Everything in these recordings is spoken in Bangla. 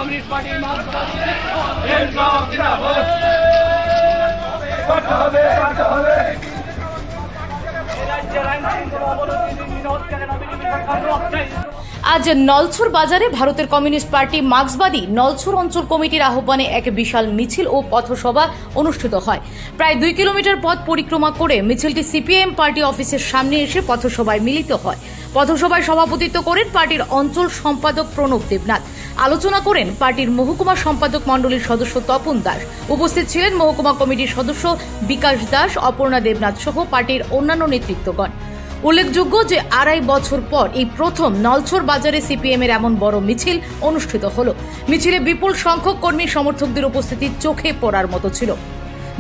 কমিউনিস্ট পার্টি আজ নলছর বাজারে ভারতের কমিউনিস্ট পার্টি মার্ক্সবাদী নলছর অঞ্চল কমিটির আহ্বানে এক বিশাল মিছিল ও পথসভা অনুষ্ঠিত হয়। প্রায় 2 কিলোমিটার পথ পরিক্রমা করে মিছিলটি সিপিএম পার্টি অফিসের সামনে এসে পথসভায় মিলিত হয়। পথসভায় সভাপতিত্ব করেন পার্টির অঞ্চল সম্পাদক প্রণব দেবনাথ। আলোচনা করেন পার্টির মহকুমা সম্পাদক মণ্ডলীর সদস্য তপন দাস। উপস্থিত ছিলেন মহকুমা কমিটির সদস্য বিকাশ দাস, অপর্ণা দেবনাথ সহ পার্টির অন্যান্য নেতৃত্বগণ। উল্লেখযোগ্য যে 2.5 বছর পর এই প্রথম নলছর বাজারে সিপিএম এর এমন বড় মিছিল অনুষ্ঠিত হলো। মিছিলে বিপুল সংখ্যক কর্মী সমর্থকদের উপস্থিতি চোখে পড়ার মতো ছিল।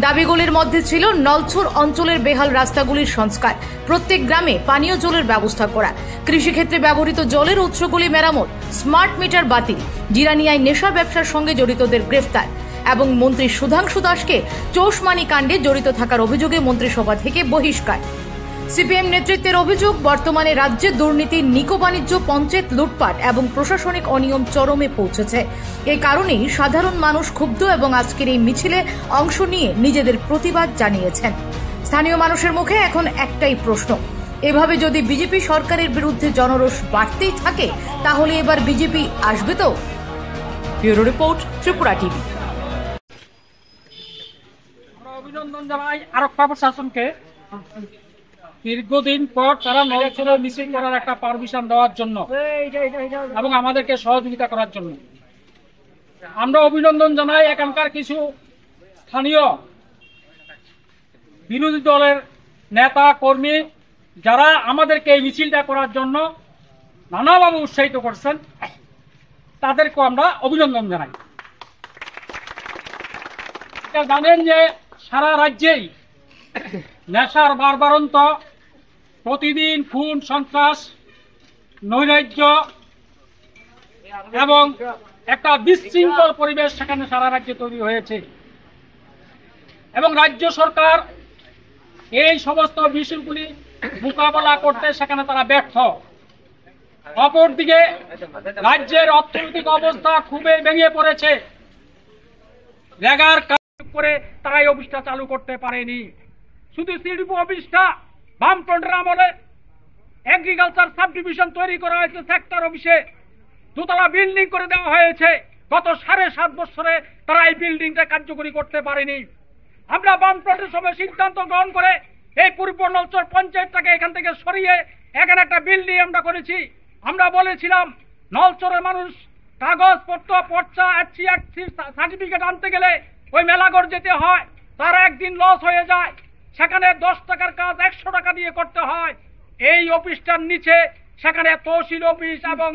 দাবিগুলির মধ্যে ছিল নলছর অঞ্চলের বেহাল রাস্তাগুলির সংস্কার, প্রত্যেক গ্রামে পানীয় জলের ব্যবস্থা করা, কৃষিক্ষেত্রে ব্যবহৃত জলের উৎসগুলি মেরামত, স্মার্ট মিটার বাতিল, জিরানিয়ায় নেশা ব্যবসার সঙ্গে জড়িতদের গ্রেফতার এবং মন্ত্রী সুধাংশু দাসকে চৌষমানি কাণ্ডে জড়িত থাকার অভিযোগে মন্ত্রিসভা থেকে বহিষ্কার। সিপিএম নেতৃত্বের অভিযোগ, বর্তমানে রাজ্যে দুর্নীতি, নিকো বাণিজ্য, পঞ্চায়েত লুটপাট এবং প্রশাসনিক অনিয়ম চরমে পৌঁছেছে। এই কারণেই সাধারণ মানুষ ক্ষুব্ধ এবং আজকের এই মিছিলে অংশ নিয়ে নিজেদের প্রতিবাদ জানিয়েছেন। স্থানীয় মানুষের মুখে এখন একটাই প্রশ্ন, এভাবে যদি বিজেপি সরকারের বিরুদ্ধে জনরোষ বাড়তেই থাকে তাহলে এবার বিজেপি আসবে তো? Bureau report, Tripura TV. অভিনন্দন জানাই আরক্ষা প্রশাসনকে, দীর্ঘদিন পর তারা নলছরে মিছিল করার একটা পারমিশন দেওয়ার জন্য এবং আমাদেরকে সহযোগিতা করার জন্য আমরা অভিনন্দন জানাই। এখানকার কিছু স্থানীয় বিরোধী দলের নেতা কর্মী যারা আমাদেরকে এই মিছিলটা করার জন্য নানাভাবে উৎসাহিত করছেন, তাদেরকেও আমরা অভিনন্দন জানাই। জানেন যে সারা রাজ্যেই নেশার বারবারন্ত, প্রতিদিন খুন, সন্ত্রাস, নৈরাজ্য এবং একটা বিশৃঙ্খল পরিবেশ সেখানে সারা রাজ্যে তৈরি হয়েছে এবং রাজ্য সরকার এই সমস্ত বিষয়গুলি মোকাবেলা করতে সেখানে তারা ব্যর্থ। অপরদিকে রাজ্যের অর্থনৈতিক অবস্থা খুবই ভেঙে পড়েছে। রেগার কাজ করে তারা এই অফিসটা চালু করতে পারেনি। শুধু সিডিপি অফিসটা বামফ্রন্টের আমলে এগ্রিকালচার সাব ডিভিশন তৈরি করা হয়েছে, সেক্টর অফিসে 2তলা বিল্ডিং করে দেওয়া হয়েছে। গত 7.5 বছরে তারা এই বিল্ডিংটা কার্যকরী করতে পারেনি। আমরা বামফ্রন্টের সময় সিদ্ধান্ত গ্রহণ করে এই পূর্ব নলছর পঞ্চায়েতটাকে এখান থেকে সরিয়ে এখানে একটা বিল্ডিং আমরা করেছি। আমরা বলেছিলাম নলছরের মানুষ কাগজপত্র, পর্চা, HCRC সার্টিফিকেট আনতে গেলে ওই মেলাঘর যেতে হয়, তার একদিন লস হয়ে যায়, সেখানে 10 টাকার কাজ 100 টাকা দিয়ে করতে হয়। এই অফিসটার নিচে সেখানে তহসিল অফিস এবং